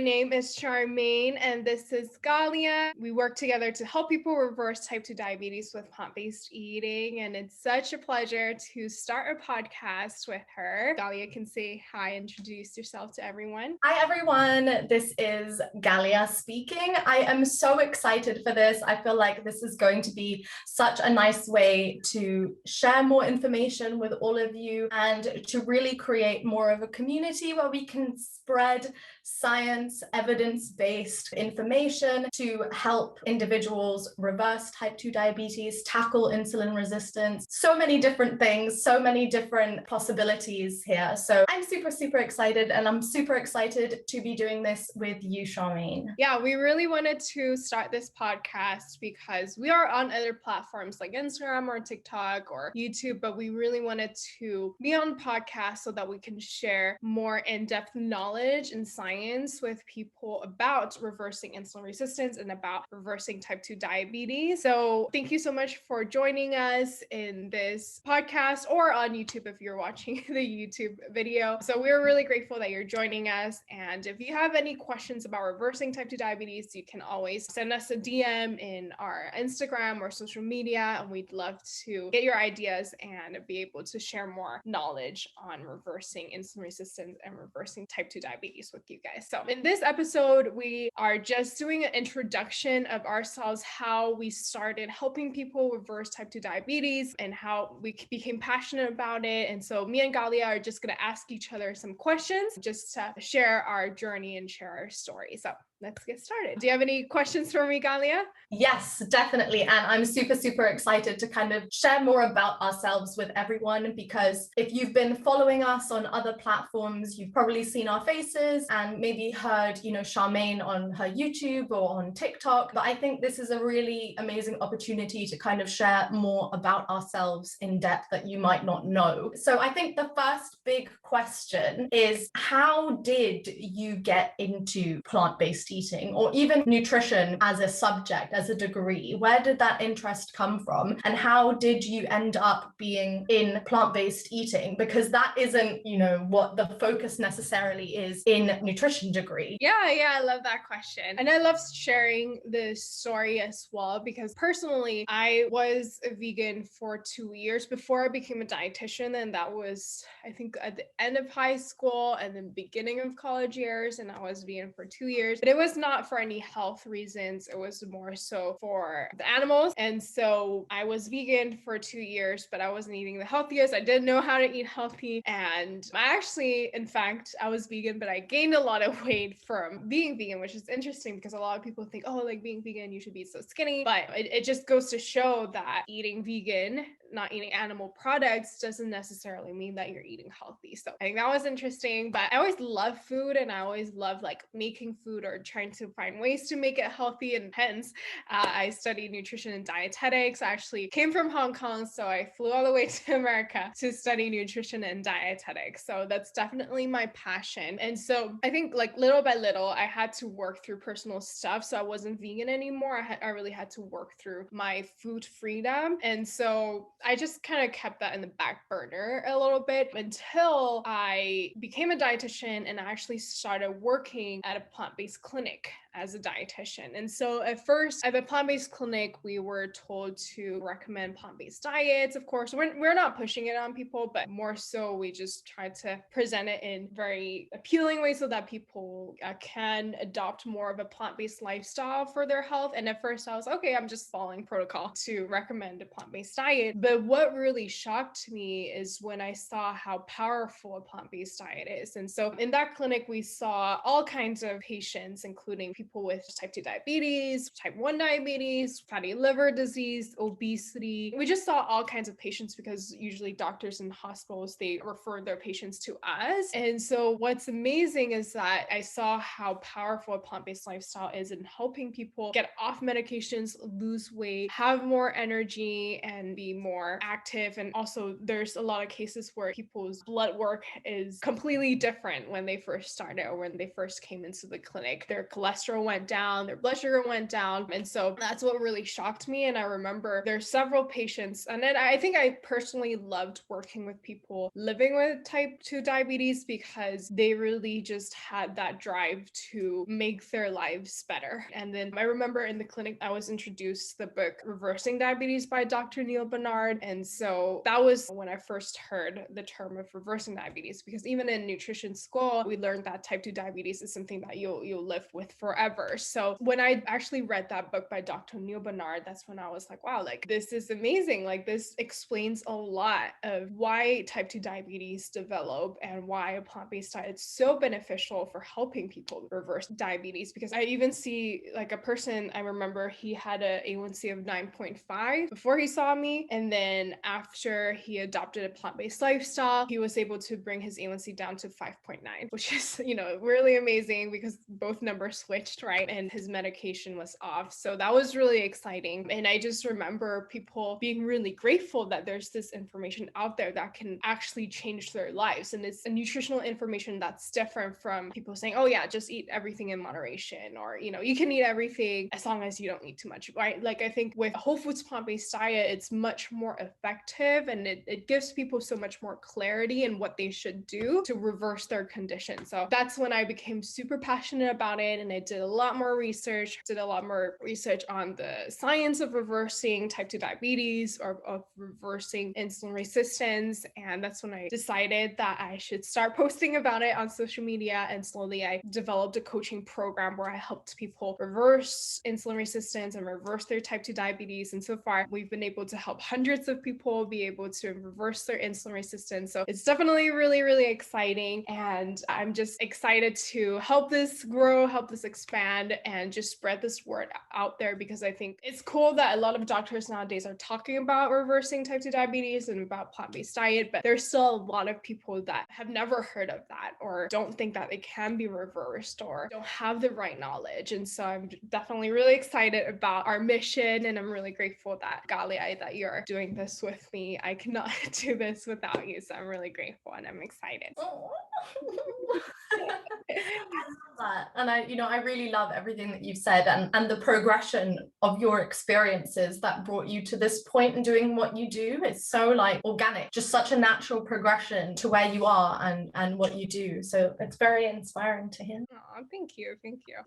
name is Charmaine and this is Galia. We work together to help people reverse type 2 diabetes with plant-based eating, and it's such a pleasure to start a podcast with her. Galia can say hi, introduce yourself to everyone. Hi everyone, this is Galia speaking. I am so excited for this. I feel like this is going to be such a nice way to share more information with all of you and to really create more of a community where we can spread science, evidence-based information to help individuals reverse type 2 diabetes, tackle insulin resistance, so many different things, so many different possibilities here. So I'm super excited, and I'm super excited to be doing this with you, Charmaine. Yeah, we really wanted to start this podcast because we are on other platforms like Instagram or TikTok or YouTube, but we really wanted to be on podcasts so that we can share more in-depth knowledge and science with people about reversing insulin resistance and about reversing type 2 diabetes. So thank you so much for joining us in this podcast or on YouTube if you're watching the YouTube video. So we're really grateful that you're joining us. And if you have any questions about reversing type 2 diabetes, you can always send us a DM in our Instagram or social media, and we'd love to get your ideas and be able to share more knowledge on reversing insulin resistance and reversing type 2 diabetes with you guys. So in this episode, we are just doing an introduction of ourselves, how we started helping people reverse type 2 diabetes and how we became passionate about it. And so me and Galia are just going to ask each other some questions just to share our journey and share our story. So let's get started. Do you have any questions for me, Galia? Yes, definitely. And I'm super excited to kind of share more about ourselves with everyone, because if you've been following us on other platforms, you've probably seen our faces and maybe heard, Charmaine on her YouTube or on TikTok. But I think this is a really amazing opportunity to kind of share more about ourselves in depth that you might not know. So I think the first big question is, how did you get into plant-based eating or even nutrition as a subject, as a degree? Where did that interest come from, and how did you end up being in plant-based eating? Because that isn't, what the focus necessarily is in nutrition degree. Yeah, I love that question. And I love sharing this story as well, because personally, I was a vegan for 2 years before I became a dietitian. And that was, I think, at the end of high school and the beginning of college years. And I was vegan for 2 years, but it was not for any health reasons. It was more so for the animals. And so I was vegan for 2 years, but I wasn't eating the healthiest. I didn't know how to eat healthy. And I actually, in fact, I was vegan, but I gained a lot of weight from being vegan, which is interesting because a lot of people think, oh, like being vegan, you should be so skinny. But it just goes to show that eating vegan, not eating animal products, doesn't necessarily mean that you're eating healthy. So I think that was interesting. But I always love food, and I always love like making food or trying to find ways to make it healthy. And hence, I studied nutrition and dietetics. I actually came from Hong Kong, so I flew all the way to America to study nutrition and dietetics. So that's definitely my passion. And so I think like little by little, I had to work through personal stuff. So I wasn't vegan anymore. I really had to work through my food freedom. And so I just kind of kept that in the back burner a little bit until I became a dietitian and I actually started working at a plant-based clinic as a dietitian. And so at first at the plant-based clinic, we were told to recommend plant-based diets. Of course, we're not pushing it on people, but more so we just try to present it in very appealing ways so that people can adopt more of a plant-based lifestyle for their health. And at first I was, okay, I'm just following protocol to recommend a plant-based diet. But what really shocked me is when I saw how powerful a plant-based diet is. And so in that clinic, we saw all kinds of patients, including people with type 2 diabetes, type 1 diabetes, fatty liver disease, obesity. We just saw all kinds of patients because usually doctors and hospitals, they refer their patients to us. And so what's amazing is that I saw how powerful a plant-based lifestyle is in helping people get off medications, lose weight, have more energy, and be more active. And also there's a lot of cases where people's blood work is completely different when they first started or when they first came into the clinic. Their cholesterol cholesterol went down, their blood sugar went down. And so that's what really shocked me. And I remember there's several patients, and then I think I personally loved working with people living with type 2 diabetes because they really just had that drive to make their lives better. And then I remember in the clinic, I was introduced to the book Reversing Diabetes by Dr. Neil Barnard. And so that was when I first heard the term of reversing diabetes, because even in nutrition school, we learned that type 2 diabetes is something that you'll live with forever. So when I actually read that book by Dr. Neil Barnard, that's when I was like, wow, like this is amazing. Like this explains a lot of why type 2 diabetes develop and why a plant-based diet is so beneficial for helping people reverse diabetes. Because I even see like a person, I remember he had a A1C of 9.5 before he saw me. And then after he adopted a plant-based lifestyle, he was able to bring his A1C down to 5.9, which is, really amazing because both numbers switched, right? And his medication was off. So that was really exciting. And I just remember people being really grateful that there's this information out there that can actually change their lives. And it's a nutritional information that's different from people saying, oh yeah, just eat everything in moderation, or, you can eat everything as long as you don't eat too much, right? Like I think with a whole foods plant-based diet, it's much more effective, and it gives people so much more clarity in what they should do to reverse their condition. So that's when I became super passionate about it. And I did a lot more research on the science of reversing type 2 diabetes, or of reversing insulin resistance. And that's when I decided that I should start posting about it on social media. And slowly I developed a coaching program where I helped people reverse insulin resistance and reverse their type 2 diabetes. And so far, we've been able to help hundreds of people be able to reverse their insulin resistance. So it's definitely really, really exciting. And I'm just excited to help this grow, help this expand, and just spread this word out there, because I think it's cool that a lot of doctors nowadays are talking about reversing type 2 diabetes and about plant-based diet, but there's still a lot of people that have never heard of that, or don't think that it can be reversed, or don't have the right knowledge. And so I'm definitely really excited about our mission, and I'm really grateful that Galia, that you're doing this with me. I cannot do this without you, so I'm really grateful and I'm excited. I love that. And I really love everything that you've said, and the progression of your experiences that brought you to this point in doing what you do. It's so like organic, just such a natural progression to where you are and what you do. So it's very inspiring to hear. Oh, thank you.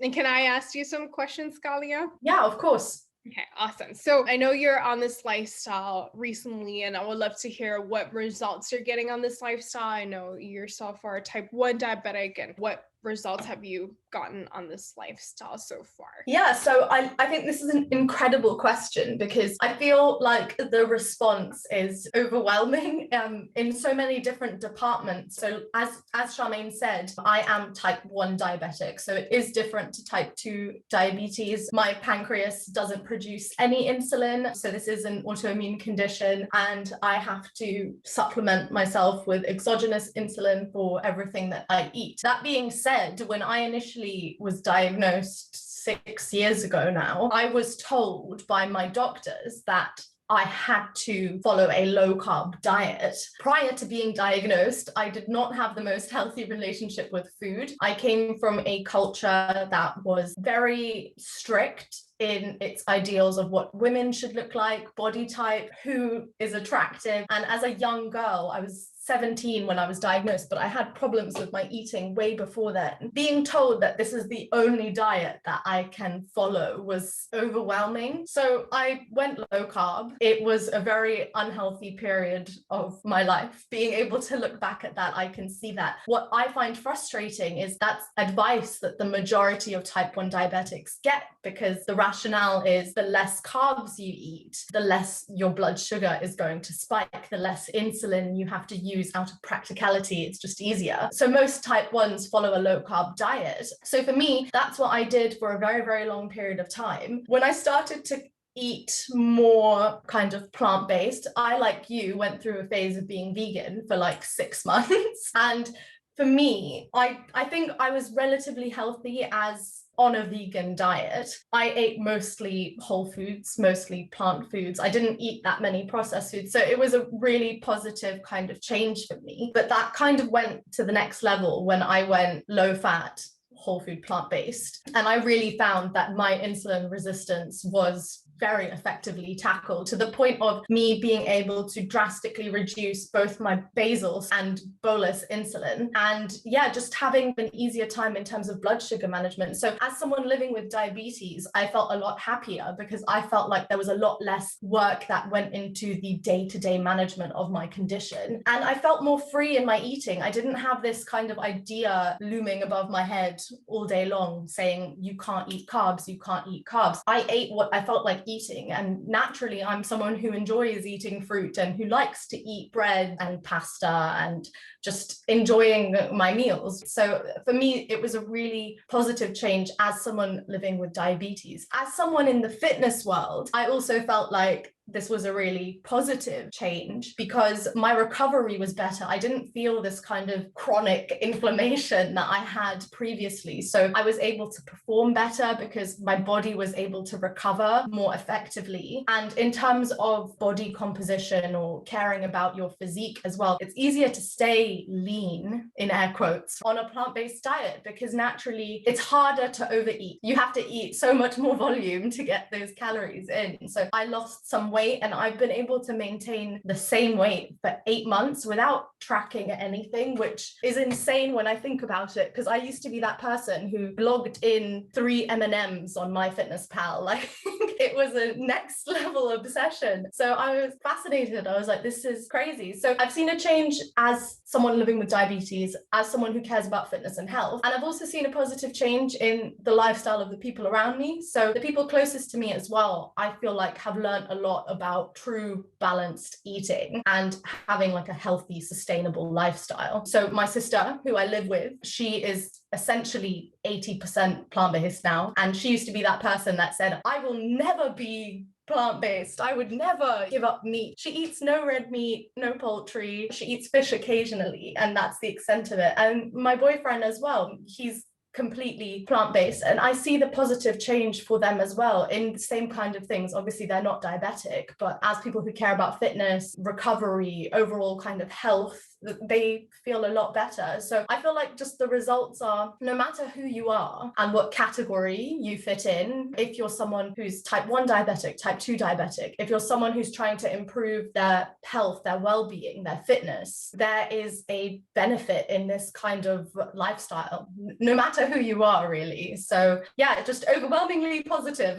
And can I ask you some questions, Galia? Yeah, of course. Okay, awesome. So I know you're on this lifestyle recently, and I would love to hear what results you're getting on this lifestyle. I know you yourself are a type 1 diabetic, and what results have you gotten on this lifestyle so far? Yeah, so I think this is an incredible question, because I feel like the response is overwhelming in so many different departments. So as Charmaine said, I am type 1 diabetic, so it is different to type 2 diabetes. My pancreas doesn't produce any insulin, so this is an autoimmune condition, and I have to supplement myself with exogenous insulin for everything that I eat. That being said, when I initially was diagnosed 6 years ago now, I was told by my doctors that I had to follow a low carb diet. Prior to being diagnosed, I did not have the most healthy relationship with food. I came from a culture that was very strict in its ideals of what women should look like, body type, who is attractive. And as a young girl, I was 17 when I was diagnosed, but I had problems with my eating way before then. Being told that this is the only diet that I can follow was overwhelming. So I went low carb. It was a very unhealthy period of my life. Being able to look back at that, I can see that. What I find frustrating is that's advice that the majority of type 1 diabetics get, because the rationale is the less carbs you eat, the less your blood sugar is going to spike, the less insulin you have to use out of practicality. It's just easier. So most type 1s follow a low carb diet. So for me, that's what I did for a very, very long period of time. When I started to eat more kind of plant-based, I, like you, went through a phase of being vegan for like 6 months. And for me, I think I was relatively healthy as on a vegan diet. I ate mostly whole foods, mostly plant foods. I didn't eat that many processed foods. So it was a really positive kind of change for me. But that kind of went to the next level when I went low fat, whole food plant-based. And I really found that my insulin resistance was very effectively tackled, to the point of me being able to drastically reduce both my basal and bolus insulin, and just having an easier time in terms of blood sugar management. So as someone living with diabetes, I felt a lot happier because I felt like there was a lot less work that went into the day-to-day management of my condition, and I felt more free in my eating. I didn't have this kind of idea looming above my head all day long saying you can't eat carbs, you can't eat carbs. I ate what I felt like eating, and naturally I'm someone who enjoys eating fruit and who likes to eat bread and pasta and just enjoying my meals. So for me, it was a really positive change as someone living with diabetes. As someone in the fitness world, I also felt like this was a really positive change because my recovery was better. I didn't feel this kind of chronic inflammation that I had previously. So I was able to perform better because my body was able to recover more effectively. And in terms of body composition or caring about your physique as well, it's easier to stay lean, in air quotes, on a plant-based diet because naturally it's harder to overeat. You have to eat so much more volume to get those calories in. So I lost some weight and I've been able to maintain the same weight for 8 months without tracking anything, which is insane when I think about it, because I used to be that person who logged in 3 M&Ms on MyFitnessPal. Like it was a next level obsession. So I was fascinated. I was like, this is crazy. So I've seen a change as someone living with diabetes, as someone who cares about fitness and health. And I've also seen a positive change in the lifestyle of the people around me. So the people closest to me as well, I feel like have learned a lot about true balanced eating and having like a healthy, sustainable lifestyle. So my sister, who I live with, she is essentially 80% plant-based now. And she used to be that person that said, I will never be plant-based. I would never give up meat. She eats no red meat, no poultry. She eats fish occasionally, and that's the extent of it. And my boyfriend as well, he's completely plant-based, and I see the positive change for them as well in the same kind of things. Obviously they're not diabetic, but as people who care about fitness, recovery, overall kind of health, they feel a lot better. So I feel like just the results are, no matter who you are and what category you fit in, if you're someone who's type 1 diabetic, type 2 diabetic, if you're someone who's trying to improve their health, their well-being, their fitness, there is a benefit in this kind of lifestyle, no matter who you are, really. So yeah, just overwhelmingly positive.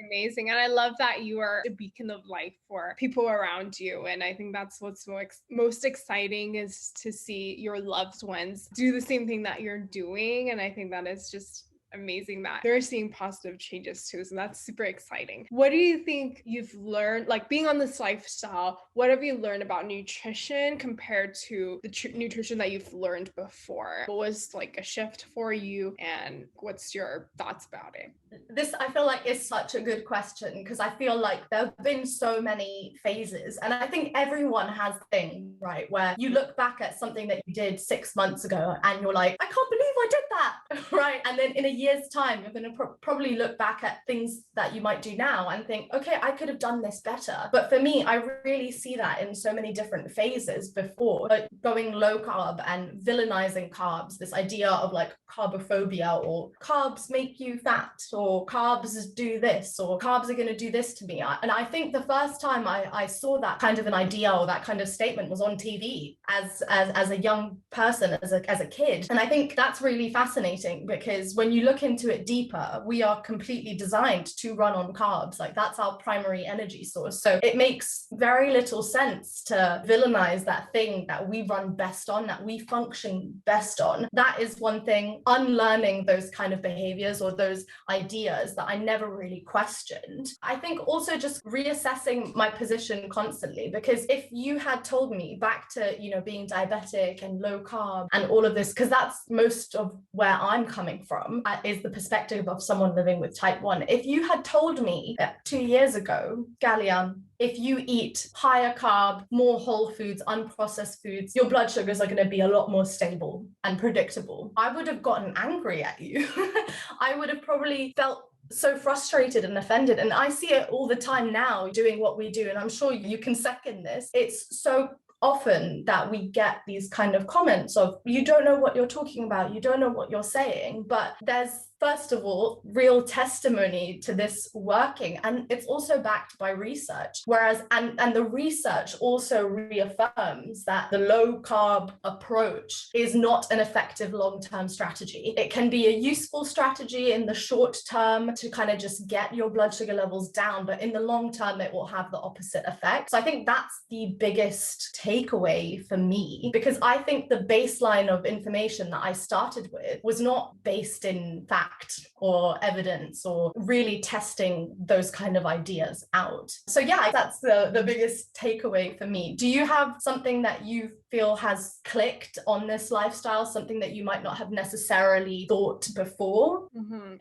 Amazing. And I love that you are a beacon of light for people around you. And I think that's what's most exciting, is to see your loved ones do the same thing that you're doing. And I think that is just amazing that they're seeing positive changes too. So that's super exciting. What do you think you've learned, like being on this lifestyle, what have you learned about nutrition compared to the nutrition that you've learned before? What was like a shift for you, and what's your thoughts about it? This, I feel like, is such a good question, because I feel like there have been so many phases, and I think everyone has things, right, where you look back at something that you did 6 months ago and you're like, I can't believe I did that, right? And then in a year's time, you're going to probably look back at things that you might do now and think, okay, I could have done this better. But for me, I really see that in so many different phases before, like going low carb and villainizing carbs, this idea of like carbophobia, or carbs make you fat, or carbs do this, or carbs are going to do this to me. And I think the first time I saw that kind of an idea or that kind of statement was on TV as a young person, as a kid. And I think that's really fascinating, because when you look into it deeper, we are completely designed to run on carbs. Like that's our primary energy source. So it makes very little sense to villainize that thing that we run best on, that we function best on. That is one thing. Unlearning those kind of behaviors or those ideas that I never really questioned. I think also just reassessing my position constantly, because if you had told me back to, being diabetic and low carb and all of this, because that's most of where I'm coming from, is the perspective of someone living with type 1. If you had told me 2 years ago, Galia, if you eat higher carb, more whole foods, unprocessed foods, your blood sugars are going to be a lot more stable and predictable, I would have gotten angry at you. I would have probably felt so frustrated and offended. And I see it all the time now doing what we do. And I'm sure you can second this. It's so often that we get these kind of comments of, you don't know what you're talking about, you don't know what you're saying. But there's, first of all, real testimony to this working, and it's also backed by research. Whereas, and the research also reaffirms that the low carb approach is not an effective long-term strategy. It can be a useful strategy in the short term to kind of just get your blood sugar levels down, but in the long term, it will have the opposite effect. So I think that's the biggest takeaway for me, because I think the baseline of information that I started with was not based in fact or evidence or really testing those kind of ideas out. So yeah, that's the biggest takeaway for me. Do you have something that you feel has clicked on this lifestyle, something that you might not have necessarily thought before?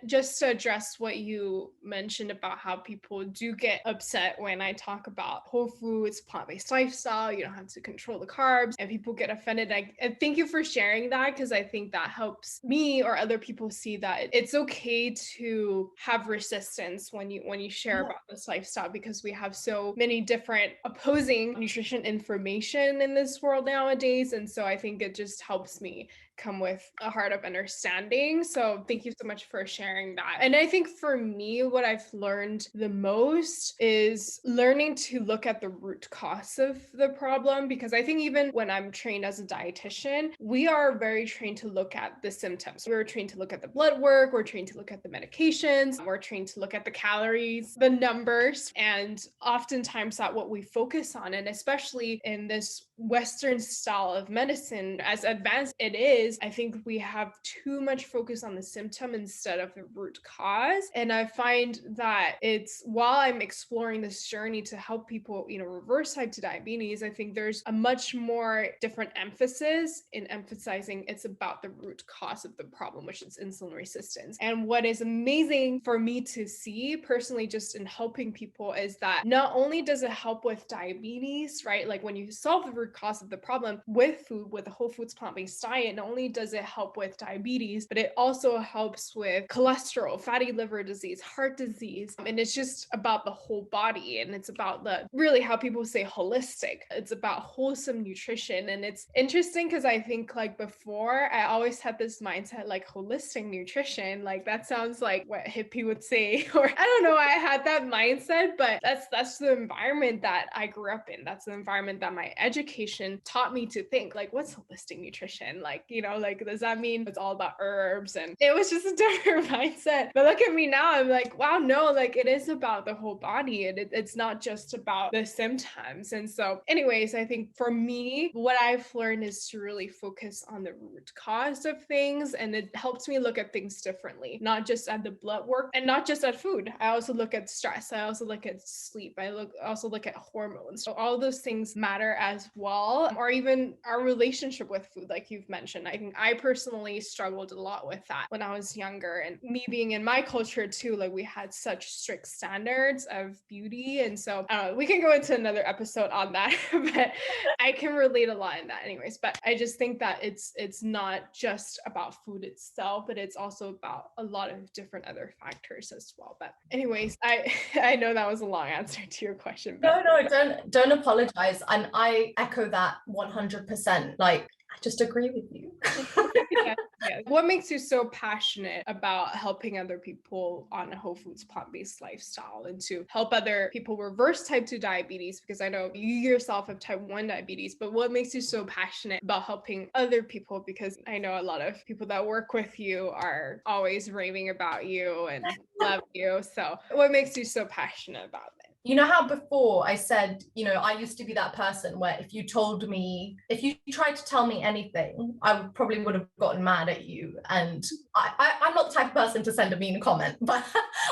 Just to address what you mentioned about how people do get upset when I talk about whole foods, plant-based lifestyle, you don't have to control the carbs, and people get offended. And thank you for sharing that, because I think that helps me or other people see that it's okay to have resistance when you share about this lifestyle, because we have so many different opposing nutrition information in this world nowadays. And so I think it just helps me come with a heart of understanding. So thank you so much for sharing that. And I think for me, what I've learned the most is learning to look at the root cause of the problem, because I think even when I'm trained as a dietitian, we are very trained to look at the symptoms. We're trained to look at the blood work, we're trained to look at the medications, we're trained to look at the calories, the numbers, and oftentimes that what we focus on, and especially in this Western style of medicine, as advanced it is, I think we have too much focus on the symptom instead of the root cause. And I find that it's, while I'm exploring this journey to help people, reverse type 2 diabetes, I think there's a much more different emphasis in emphasizing it's about the root cause of the problem, which is insulin resistance. And what is amazing for me to see personally, just in helping people, is that not only does it help with diabetes, right? Like when you solve the root cause of the problem with food, with a whole foods plant-based diet, not only does it help with diabetes, but it also helps with cholesterol, fatty liver disease, heart disease. And it's just about the whole body. And it's about the really how people say holistic. It's about wholesome nutrition. And it's interesting because I think like before, I always had this mindset like holistic nutrition, like that sounds like what hippie would say, or I don't know, I had that mindset, but that's the environment that I grew up in. That's the environment that my education taught me to think, like, what's holistic nutrition? Like, like, does that mean it's all about herbs? And it was just a different mindset. But look at me now, I'm like, wow, no, like it is about the whole body, and it's not just about the symptoms. And so anyways, I think for me, what I've learned is to really focus on the root cause of things, and it helps me look at things differently, not just at the blood work and not just at food. I also look at stress. I also look at sleep. Also look at hormones. So all those things matter as well, or even our relationship with food, like you've mentioned. I think I personally struggled a lot with that when I was younger, and me being in my culture too, like we had such strict standards of beauty. And so we can go into another episode on that, but I can relate a lot in that anyways. But I just think that it's not just about food itself, but it's also about a lot of different other factors as well. But anyways, I know that was a long answer to your question. But No, don't apologize. And I echo that 100%. Like, I just agree with you. Yeah. What makes you so passionate about helping other people on a whole foods plant-based lifestyle and to help other people reverse type 2 diabetes? Because I know you yourself have type 1 diabetes, but what makes you so passionate about helping other people? Because I know a lot of people that work with you are always raving about you and love you. So what makes you so passionate about it? You know how before I said, I used to be that person where if you tried to tell me anything, I probably would have gotten mad at you. And I'm not the type of person to send a mean comment, but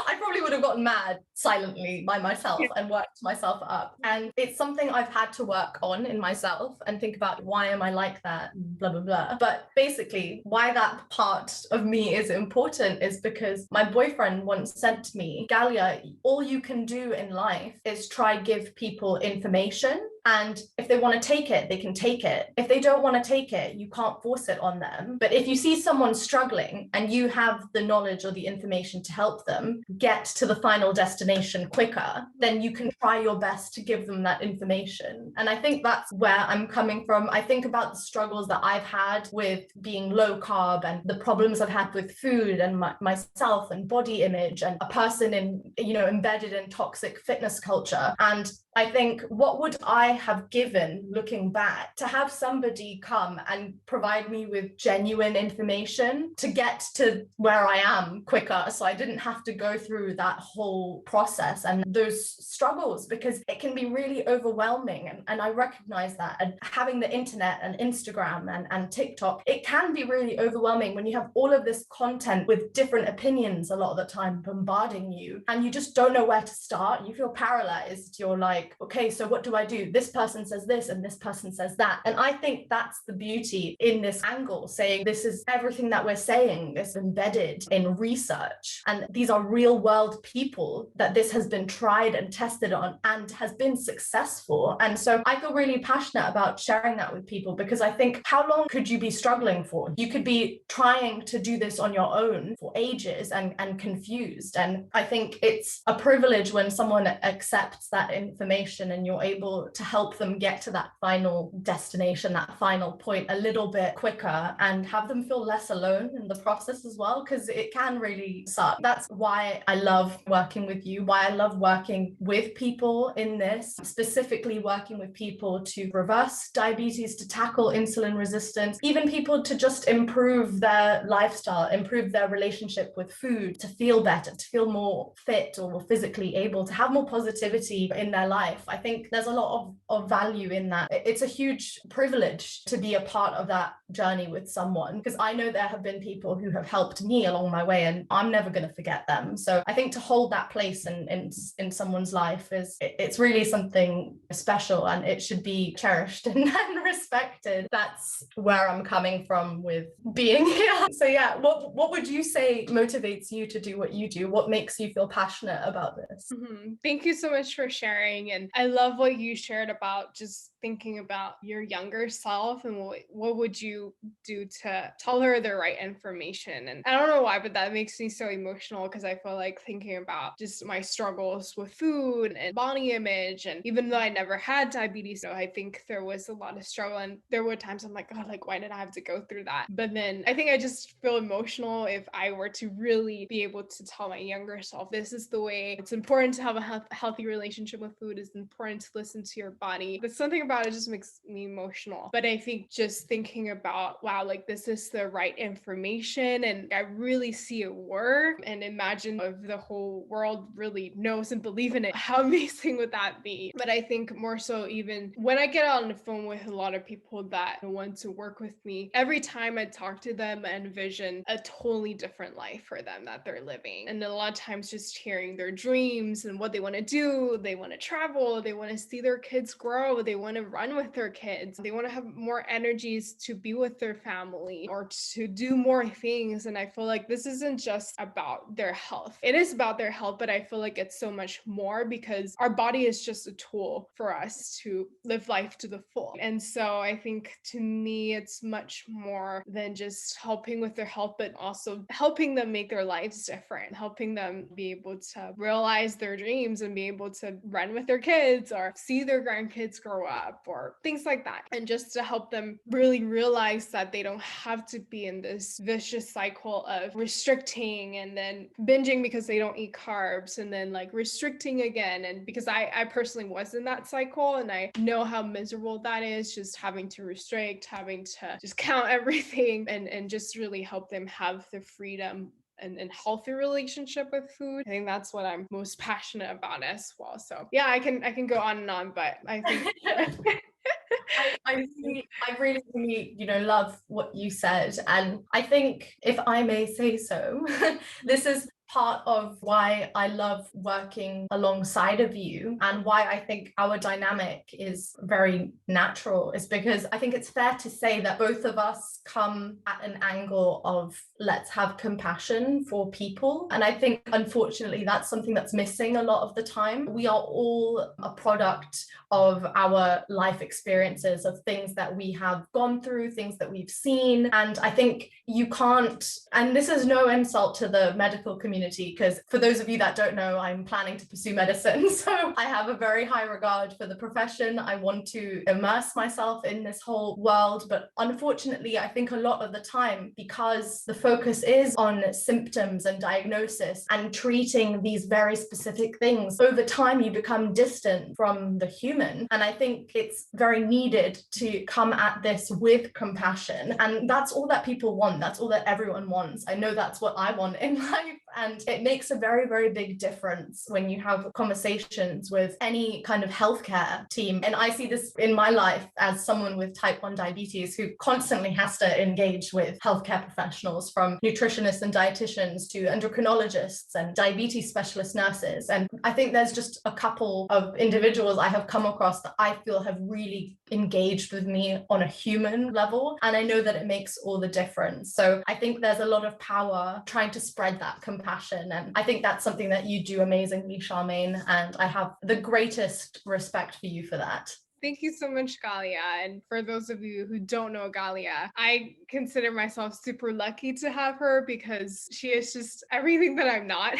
I probably would have gotten mad silently by myself and worked myself up. And it's something I've had to work on in myself and think about, why am I like that? Blah, blah, blah. But basically, why that part of me is important is because my boyfriend once said to me, Galia, all you can do in life is try give people information And if they want to take it, they can take it. If they don't want to take it, you can't force it on them. But if you see someone struggling and you have the knowledge or the information to help them get to the final destination quicker, then you can try your best to give them that information. And I think that's where I'm coming from. I think about the struggles that I've had with being low carb and the problems I've had with food and myself and body image and a person in, embedded in toxic fitness culture. And I think, what would I have given looking back to have somebody come and provide me with genuine information to get to where I am quicker, so I didn't have to go through that whole process and those struggles, because it can be really overwhelming. And I recognize that. And having the internet and Instagram and TikTok, it can be really overwhelming when you have all of this content with different opinions a lot of the time bombarding you, and you just don't know where to start. You feel paralyzed. You're like, okay, so what do I do? This person says this and this person says that. And I think that's the beauty in this angle, saying this is everything that we're saying is embedded in research. And these are real world people that this has been tried and tested on and has been successful. And so I feel really passionate about sharing that with people, because I think, how long could you be struggling for? You could be trying to do this on your own for ages and confused. And I think it's a privilege when someone accepts that information and you're able to help them get to that final destination, that final point a little bit quicker, and have them feel less alone in the process as well, because it can really suck. That's why I love working with you, why I love working with people in this, specifically working with people to reverse diabetes, to tackle insulin resistance, even people to just improve their lifestyle, improve their relationship with food, to feel better, to feel more fit or more physically able, to have more positivity in their life. I think there's a lot of value in that. It's a huge privilege to be a part of that journey with someone, because I know there have been people who have helped me along my way, and I'm never going to forget them. So I think to hold that place in someone's life it's really something special, and it should be cherished and respected. That's where I'm coming from with being here. So yeah, what would you say motivates you to do what you do? What makes you feel passionate about this? Thank you so much for sharing. And I love what you shared about just thinking about your younger self and what would you do to tell her the right information. And I don't know why, but that makes me so emotional, because I feel like thinking about just my struggles with food and body image. And even though I never had diabetes, so I think there was a lot of struggle, and there were times I'm like, oh, like, why did I have to go through that? But then I think I just feel emotional if I were to really be able to tell my younger self, this is the way. It's important to have a healthy relationship with food. It's important to listen to your body. But something about it just makes me emotional. But I think just thinking about, wow, like, this is the right information, and I really see it work, and imagine if the whole world really knows and believe in it, how amazing would that be? But I think more so, even when I get on the phone with a lot of people that want to work with me, every time I talk to them, I envision a totally different life for them that they're living. And a lot of times just hearing their dreams and what they want to do, they want to travel, they want to see their kids grow, they want to run with their kids, they want to have more energies to be with their family or to do more things. And I feel like this isn't just about their health. It is about their health, but I feel like it's so much more, because our body is just a tool for us to live life to the full. And so I think, to me, it's much more than just helping with their health, but also helping them make their lives different, helping them be able to realize their dreams and be able to run with their kids or see their grandkids grow up or things like that. And just to help them really realize that they don't have to be in this vicious cycle of restricting and then binging because they don't eat carbs, and then like restricting again. And because I personally was in that cycle, and I know how miserable that is, just having to restrict, having to just count everything, and just really help them have the freedom and healthy relationship with food. I think that's what I'm most passionate about as well. So yeah, I can go on and on, but I think I really, love what you said. And I think, if I may say so, this is part of why I love working alongside of you and why I think our dynamic is very natural is because I think it's fair to say that both of us come at an angle of let's have compassion for people. And I think, unfortunately, that's something that's missing a lot of the time. We are all a product of our life experiences, of things that we have gone through, things that we've seen. And I think you can't, and this is no insult to the medical community, because for those of you that don't know, I'm planning to pursue medicine. So I have a very high regard for the profession. I want to immerse myself in this whole world. But unfortunately, I think a lot of the time, because the focus is on symptoms and diagnosis and treating these very specific things, over time you become distant from the human. And I think it's very needed to come at this with compassion. And that's all that people want. That's all that everyone wants. I know that's what I want in life. And it makes a very, very big difference when you have conversations with any kind of healthcare team. And I see this in my life as someone with type 1 diabetes who constantly has to engage with healthcare professionals, from nutritionists and dietitians to endocrinologists and diabetes specialist nurses. And I think there's just a couple of individuals I have come across that I feel have really engaged with me on a human level. And I know that it makes all the difference. So I think there's a lot of power trying to spread that compassion. And I think that's something that you do amazingly, Charmaine. And I have the greatest respect for you for that. Thank you so much, Galia. And for those of you who don't know Galia, I consider myself super lucky to have her because she is just everything that I'm not.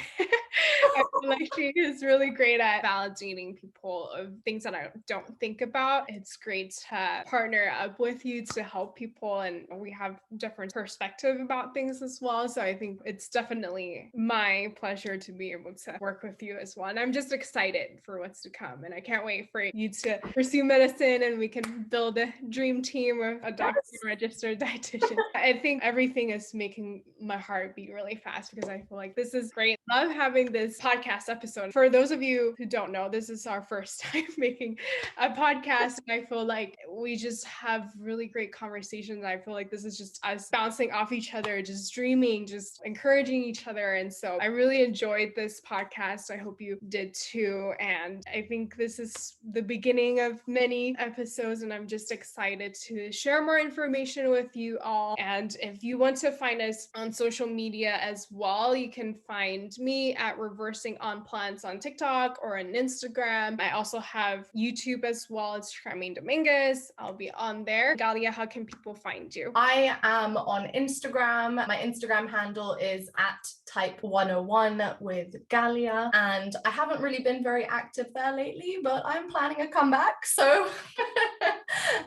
I feel like she is really great at validating people of things that I don't think about. It's great to partner up with you to help people, and we have different perspective about things as well. So I think it's definitely my pleasure to be able to work with you as well. And I'm just excited for what's to come. And I can't wait for you to pursue medicine and we can build a dream team of a doctor, registered dietitian. I think everything is making my heart beat really fast because I feel like this is great. Love having this podcast episode. For those of you who don't know, this is our first time making a podcast. And I feel like we just have really great conversations. I feel like this is just us bouncing off each other, just dreaming, just encouraging each other. And so I really enjoyed this podcast. I hope you did too. And I think this is the beginning of many episodes, and I'm just excited to share more information with you all. And if you want to find us on social media as well, you can find me at Reversing on Plants on TikTok or on Instagram. I also have YouTube as well. It's Charmaine Dominguez. I'll be on there. Galia, how can people find you? I am on Instagram. My Instagram handle is at type101 with Galia. And I haven't really been very active there lately, but I'm planning a comeback. So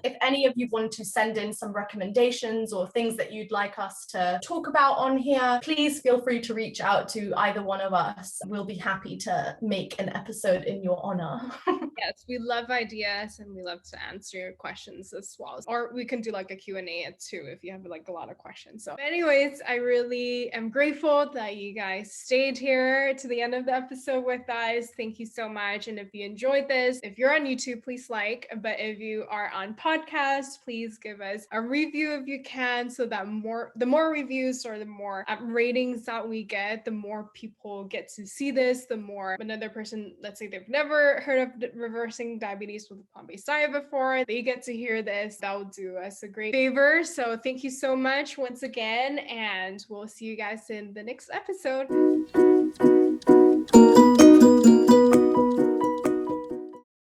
if any of you want to send in some recommendations or things that you'd like us to talk about on here, please feel free to reach out to either one of us. We'll be happy to make an episode in your honor. Yes, we love ideas and we love to answer your questions as well. Or we can do like a Q&A too if you have like a lot of questions. So anyways, I really am grateful that you guys stayed here to the end of the episode with us. Thank you so much. And if you enjoyed this, if you're on YouTube, please like. But if you are on podcast, please give us a review if you can, so that the more reviews or the more ratings that we get, the more people get to see this, the more another person, let's say they've never heard of reversing diabetes with a plant-based diet before, they get to hear this. That will do us a great favor. So thank you so much once again, and we'll see you guys in the next episode.